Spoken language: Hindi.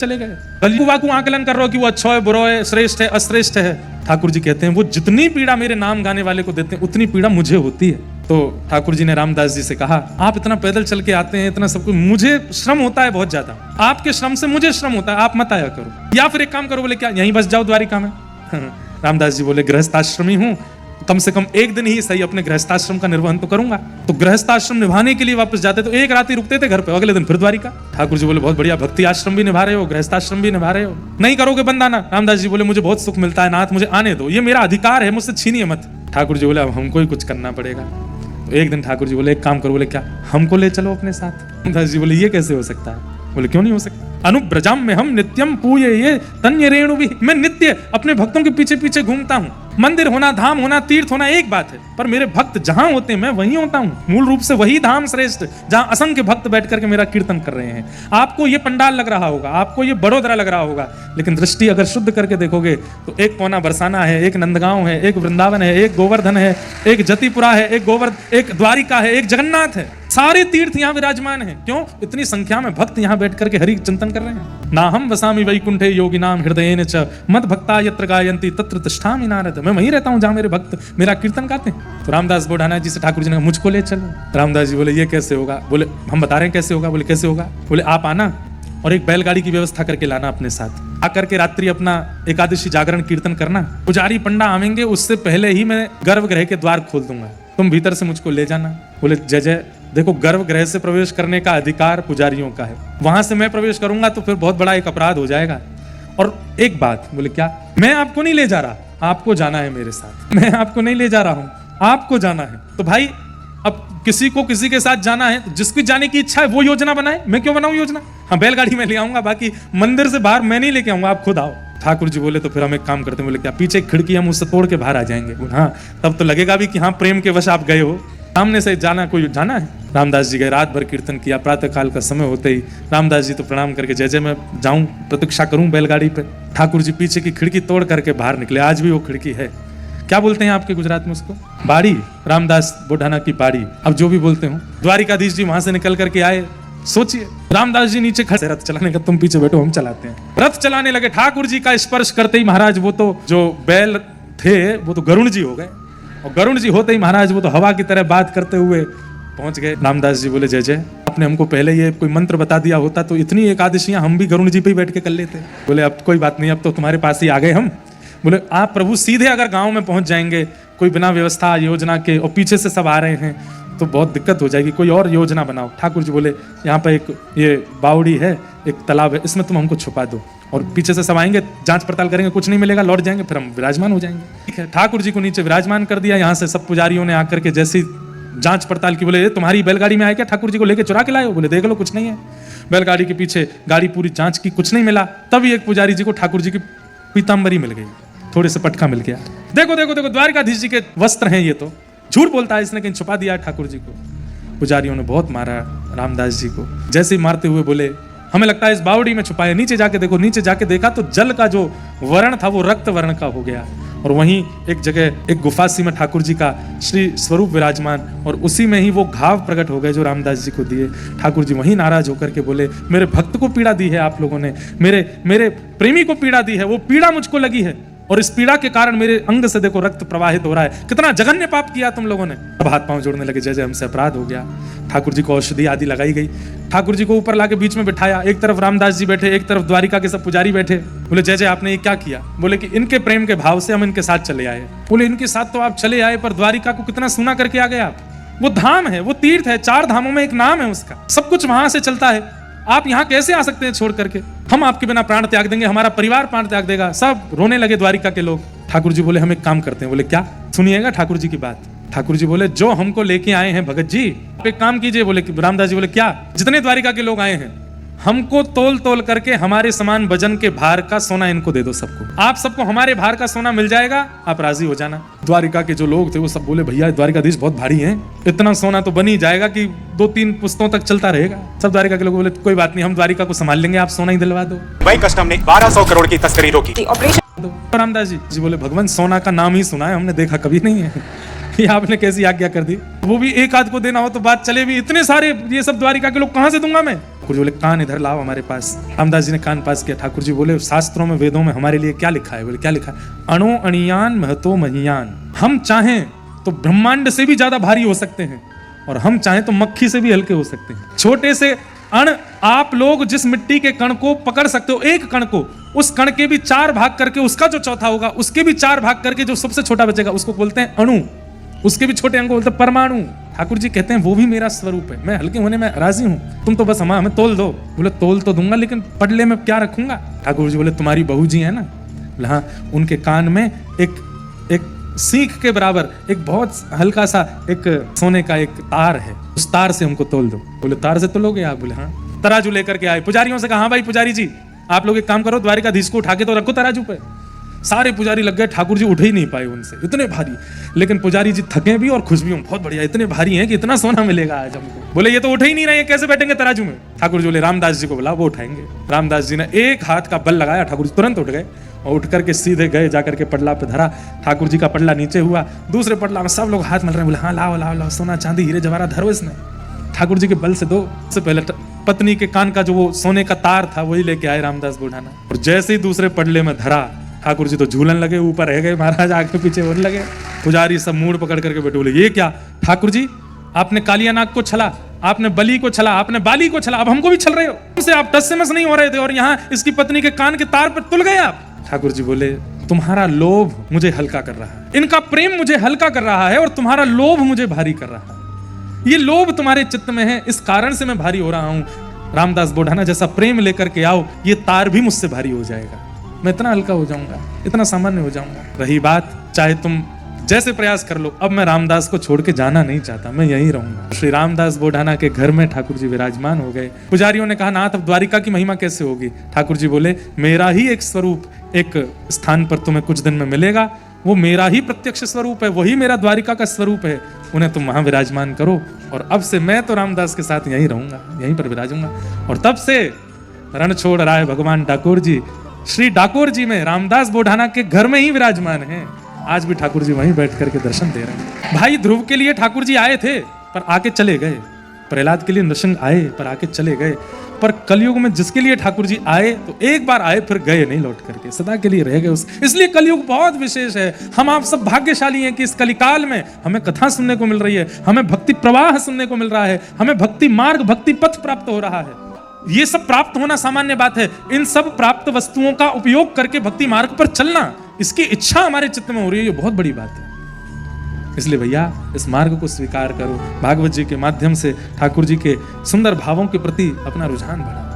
चले गए। वाकू आकलन कर रहे हो कि वो अच्छा है, बुरा है, श्रेष्ठ है, अश्रेष्ठ है। ठाकुर जी कहते हैं वो जितनी पीड़ा मेरे नाम गाने वाले को देते हैं उतनी पीड़ा मुझे होती है। तो ठाकुर जी ने रामदास जी से कहा, आप इतना पैदल चल के आते हैं, इतना सब कुछ, मुझे श्रम होता है बहुत ज्यादा, आपके श्रम से मुझे श्रम होता है, आप मत आया करो। या फिर एक काम करो, बोले क्या यहीं बस जाओ द्वारिका में। रामदास जी बोले गृहस्थाश्रमी हूँ, कम से कम एक दिन ही सही अपने गृहस्थाश्रम का निर्वहन तो करूंगा। तो गृहस्थाश्रम निभाने के लिए वापस जाते तो एक रात ही रुकते थे घर पे, अगले दिन फिर द्वारिका। ठाकुर जी बोले बहुत बढ़िया, भक्ति आश्रम भी निभा रहे हो, गृहस्थाश्रम भी निभा रहे हो, नहीं करोगे बंद आना। रामदास जी बोले मुझे बहुत सुख मिलता है नाथ, मुझे आने दो, ये मेरा अधिकार है, मुझसे छीनिए मत। ठाकुर जी बोले अब हमको ही कुछ करना पड़ेगा। तो एक दिन ठाकुर जी बोले एक काम करो, बोले क्या, हमको ले चलो अपने साथ। रामदास जी बोले ये कैसे हो सकता है? बोले क्यों नहीं हो सकता? अनुब्रजाम में हम नित्यम पूये ये तन्य रेणु भी, मैं नित्य अपने भक्तों के पीछे पीछे घूमता हूँ। मंदिर होना, धाम होना, तीर्थ होना एक बात है, पर मेरे भक्त जहां होते हैं मैं वहीं होता हूँ। मूल रूप से वही धाम श्रेष्ठ जहां असंख्य भक्त बैठ करके मेरा कीर्तन कर रहे हैं। आपको ये पंडाल लग रहा होगा, आपको ये बड़ोदरा लग रहा होगा, लेकिन दृष्टि अगर शुद्ध करके देखोगे तो एक कोना बरसाना है, एक नंदगांव है, एक वृंदावन है, एक गोवर्धन है, एक जतिपुरा है, एक द्वारिका है, एक जगन्नाथ है। सारे तीर्थ यहाँ विराजमान हैं। क्यों? इतनी संख्या में भक्त यहाँ बैठ करके हरि चिंतन कर रहे हैं। ना हम वसामि वैकुंठे योगिनाम हृदयेन च मद भक्ता यत्र गायन्ति तत्र तिष्ठामि नारद। मैं वहीं रहता हूँ जहाँ मेरे भक्त मेरा कीर्तन गाते हैं। तो रामदास बुढ़ाना जी से ठाकुर जी ने कहा मुझको ले चलो। रामदास जी बोले ये कैसे होगा? बोले हम बता रहे हैं कैसे होगा। बोले कैसे होगा? बोले आप आना और एक बैलगाड़ी की व्यवस्था करके लाना अपने साथ, आकर के रात्रि अपना एकादशी जागरण कीर्तन करना। पुजारी पंडा आवेंगे उससे पहले ही मैं गर्भगृह के द्वार खोल दूंगा, तुम भीतर से मुझको ले जाना। बोले जय जय, देखो गर्भगृह से प्रवेश करने का अधिकार पुजारियों का है, वहां से मैं प्रवेश करूंगा तो फिर बहुत बड़ा एक अपराध हो जाएगा। और एक बात, बोले क्या? मैं आपको नहीं ले जा रहा, आपको जाना है मेरे साथ। मैं आपको नहीं ले जा रहा हूं, आपको जाना है। तो भाई अब किसी को किसी के साथ जाना है, जिसकी जाने की इच्छा है वो योजना बनाए, मैं क्यों बनाऊं योजना? हाँ बैलगाड़ी में ले आऊंगा, बाकी मंदिर से बाहर मैं नहीं लेके आऊंगा, आप खुद आओ। ठाकुर जी बोले तो फिर हम एक काम करते हैं। बोले क्या? पीछे खिड़की हम उससे तोड़ के बाहर आ जाएंगे। हाँ तब तो लगेगा भी कि हाँ प्रेम के वश आप गए हो, सामने से जाना कोई जाना है। रामदास जी गए, रात भर कीर्तन किया। प्रातः काल का समय होते ही रामदास जी तो प्रणाम करके जय जय मैं जाऊं, प्रतीक्षा करूं बैलगाड़ी पे। ठाकुर जी पीछे की खिड़की तोड़ करके बाहर निकले। आज भी वो खिड़की है, क्या बोलते हैं आपके गुजरात में उसको? बाड़ी। रामदास बुढ़ाना की बाड़ी, अब जो भी बोलते हो। द्वारिकाधीश जी वहां से निकल करके आए। सोचिए रामदास जी नीचे खड़े, रथ चलाने का, तुम पीछे बैठो हम चलाते हैं। रथ चलाने लगे। ठाकुर जी का स्पर्श करते ही महाराज वो तो जो बैल थे वो तो गरुण जी हो गए, और गरुण जी होते ही महाराज वो तो हवा की तरह बात करते हुए पहुंच गए। रामदास जी बोले जय जय, आपने हमको पहले ये कोई मंत्र बता दिया होता तो इतनी एकादशियां हम भी गरुण जी पे ही बैठ के कर लेते। बोले अब कोई बात नहीं, अब तो तुम्हारे पास ही आ गए हम। बोले आप प्रभु सीधे अगर गांव में पहुंच जाएंगे कोई बिना व्यवस्था योजना के, और पीछे से सब आ रहे हैं तो बहुत दिक्कत हो जाएगी, कोई और योजना बनाओ। ठाकुर जी बोले यहाँ पर एक ये बावड़ी है, एक तालाब है, इसमें तुम हमको छुपा दो, और पीछे से सब आएंगे, जांच पड़ताल करेंगे, कुछ नहीं मिलेगा, लौट जाएंगे, फिर हम विराजमान हो जाएंगे। ठीक है, ठाकुर जी को नीचे विराजमान कर दिया। यहाँ से सब पुजारियों ने आकर के जैसी जांच पड़ताल की, बोले तुम्हारी बैलगाड़ी में आए क्या? ठाकुर जी को लेके चुरा के लाए हो? बोले देख लो कुछ नहीं है। बैलगाड़ी के पीछे गाड़ी पूरी जांच की, कुछ नहीं मिला। तभी एक पुजारी जी को ठाकुर जी की पीताम्बरी मिल गई, थोड़े से पटका मिल गया। देखो देखो देखो द्वारिकाधीश जी के वस्त्र हैं ये, तो झूठ बोलता है, इसने कहीं छुपा दिया ठाकुर जी को। पुजारियों ने बहुत मारा रामदास जी को। जैसे ही मारते हुए बोले हमें लगता है इस बावड़ी में छुपाए, नीचे जाके देखो। नीचे जाके देखा तो जल का जो वर्ण था वो रक्त वर्ण का हो गया, और वहीं एक जगह एक गुफा सी में ठाकुर जी का श्री स्वरूप विराजमान, और उसी में ही वो घाव प्रकट हो गए जो रामदास जी को दिए। ठाकुर जी वहीं नाराज होकर के बोले मेरे भक्त को पीड़ा दी है आप लोगों ने, मेरे प्रेमी को पीड़ा दी है, वो पीड़ा मुझको लगी है, और इस पीड़ा के कारण मेरे अंग से देखो रक्त प्रवाहित हो रहा है। कितना जघन्य पाप किया तुम लोगों ने। अब हाथ पांव जोड़ने लगे, जय जय हमसे अपराध हो गया। ठाकुर जी को औषधि आदि लगाई गई। ठाकुर जी को ऊपर लाके बीच में बिठाया, एक तरफ रामदास जी बैठे, एक तरफ द्वारिका के सब पुजारी बैठे। बोले जय जय आपने ये क्या किया? बोले कि इनके प्रेम के भाव से हम इनके साथ चले आए। बोले इनके साथ तो आप चले आए, पर द्वारिका को कितना सुना करके आ गए आप। वो धाम है, वो तीर्थ है, 4 धामों में एक नाम है उसका, सब कुछ वहां से चलता है। आप यहाँ कैसे आ सकते हैं छोड़ करके? हम आपके बिना प्राण त्याग देंगे, हमारा परिवार प्राण त्याग देगा। सब रोने लगे द्वारिका के लोग। ठाकुर जी बोले हम एक काम करते हैं। बोले क्या? सुनिएगा ठाकुर जी की बात। ठाकुर जी बोले जो हमको लेके आए हैं भगत जी, आप एक काम कीजिए। बोले रामदास जी बोले क्या? जितने द्वारिका के लोग आए हैं हमको तोल तोल करके हमारे समान वजन के भार का सोना इनको दे दो सबको। आप सबको हमारे भार का सोना मिल जाएगा, आप राजी हो जाना। द्वारिका के जो लोग थे वो सब बोले भैया द्वारिकाधीश बहुत भारी हैं, इतना सोना तो बन ही जाएगा कि 2-3 पुस्तों तक चलता रहेगा। सब द्वारिका के लोग बोले कोई बात नहीं, हम द्वारिका को संभाल लेंगे, आप सोना ही दिलवा दो। भाई कस्टम ने 1200 करोड़ की तस्करी रोकी। रामदास जी बोले भगवान सोना का नाम ही सुना है, हमने देखा कभी नहीं है, ये आपने कैसी आज्ञा कर दी? वो भी एक आध को देना हो तो बात चले भी, इतने सारे ये सब द्वारिका के लोग कहां से दूंगा मैं? ठाकुर जी बोले कान इधर लाओ हमारे पास। रामदास जी ने कान पास किया। ठाकुर जी बोले शास्त्रों में वेदों में हमारे लिए क्या लिखा है? बोले क्या लिखा है? अणो अणियान महतो महियान। हम चाहें तो ब्रह्मांड से भी ज्यादा भारी हो सकते हैं और हम चाहें तो मक्खी से भी हल्के हो सकते हैं। छोटे से अण, आप लोग जिस मिट्टी के कण को पकड़ सकते हो, एक कण को, उस कण के भी 4 भाग करके उसका जो चौथा होगा उसके भी 4 भाग करके जो सबसे छोटा बचेगा उसको बोलते हैं अणु। उसके भी छोटे अंग को बोलते हैं परमाणु। ठाकुर जी कहते हैं वो भी मेरा स्वरूप है, मैं हल्के होने में राजी हूं, तुम तो बस हमें तोल दो। बोले तोल तो दूंगा लेकिन पडले में क्या रखूंगा? ठाकुर जी बोले तुम्हारी बहू जी है ना, हाँ, उनके कान में एक सीख के बराबर एक बहुत हल्का सा एक सोने का एक तार है, उस तार से हमको तोल दो। बोले तार से तोलोगे आप? बोले हाँ। तराजू लेकर के आए, पुजारियों से कहा हाँ भाई पुजारी जी आप लोग एक काम करो, द्वारिकाधीश को उठा के तो रखो तराजू पे। सारे पुजारी लग गए, ठाकुर जी उठ ही नहीं पाए उनसे, इतने भारी। लेकिन पुजारी जी थके भी और खुश भी हों, बहुत बढ़िया, इतने भारी हैं कि इतना सोना मिलेगा आज हमको। बोले ये तो उठ ही नहीं रहे, कैसे बैठेंगे तराजू में? ठाकुर जी बोले रामदास जी को बोला, वो उठाएंगे। रामदास जी ने एक हाथ का बल लगाया, ठाकुर जी तुरंत उठ गए और उठ करके सीधे गए, जाकर के पडला पे धरा। ठाकुर जी का पडला नीचे हुआ, दूसरे पडला में सब लोग हाथ मल रहे हैं। बोले हाँ लाओ लाओ लाओ, सोना चांदी हीरे जवाहरात धरो इसमें। ठाकुर जी के बल से दो। सबसे पहले पत्नी के कान का जो वो सोने का तार था वही लेके आए रामदास बुढ़ाना, और जैसे ही दूसरे पडले में धरा ठाकुर जी तो झूलन लगे, ऊपर रह गए, महाराज आगे पीछे होने लगे। पुजारी सब मूड पकड़ करके बैठे। बोले ये क्या ठाकुर जी, आपने कालिया नाग को छला, आपने बलि को छला, आपने बाली को छला, अब हमको भी छल रहे हो। तुमसे आप टस से मस नहीं हो रहे थे और यहाँ इसकी पत्नी के कान के तार पर तुल गए आप। ठाकुर जी बोले तुम्हारा लोभ मुझे हल्का कर रहा है, इनका प्रेम मुझे हल्का कर रहा है और तुम्हारा लोभ मुझे भारी कर रहा है। ये लोभ तुम्हारे चित्त में है, इस कारण से मैं भारी हो रहा हूं। रामदास बुढ़ाना जैसा प्रेम लेकर के आओ, ये तार भी मुझसे भारी हो जाएगा, मैं इतना हल्का हो जाऊंगा, इतना सामान्य हो जाऊंगा। रही बात चाहे तुम जैसे प्रयास कर लो, अब मैं रामदास को छोड़ के जाना नहीं चाहता, मैं यहीं रहूंगा। श्री रामदास बुढ़ाना के घर में ठाकुर जी विराजमान हो गए। पुजारियों ने कहा नाथ अब द्वारिका की महिमा कैसे होगी? ठाकुर जी बोले मेरा ही एक स्वरूप एक स्थान पर तुम्हें कुछ दिन में मिलेगा, वो मेरा ही प्रत्यक्ष स्वरूप है, वही मेरा द्वारिका का स्वरूप है, उन्हें तुम वहां विराजमान करो। और अब से मैं तो रामदास के साथ यहीं रहूंगा, यहीं पर विराजूंगा। और तब से रण छोड़ रहा है भगवान डाकोर जी। श्री डाकोर जी में रामदास बुढ़ाना के घर में ही विराजमान हैं। आज भी ठाकुर जी वहीं बैठ करके दर्शन दे रहे हैं। भाई ध्रुव के लिए ठाकुर जी आए थे पर आके चले गए, प्रहलाद के लिए नृसिंह आए पर आके चले गए, पर कलयुग में जिसके लिए ठाकुर जी आए तो एक बार आए फिर गए नहीं लौट करके, सदा के लिए रह गए। इसलिए कलयुग बहुत विशेष है। हम आप सब भाग्यशाली हैं कि इस कलिकाल में हमें कथा सुनने को मिल रही है, हमें भक्ति प्रवाह सुनने को मिल रहा है, हमें भक्ति मार्ग भक्ति पथ प्राप्त हो रहा है। ये सब प्राप्त होना सामान्य बात है, इन सब प्राप्त वस्तुओं का उपयोग करके भक्ति मार्ग पर चलना, इसकी इच्छा हमारे चित्त में हो रही है, ये बहुत बड़ी बात है। इसलिए भैया इस मार्ग को स्वीकार करो, भागवत जी के माध्यम से ठाकुर जी के सुंदर भावों के प्रति अपना रुझान बढ़ाओ।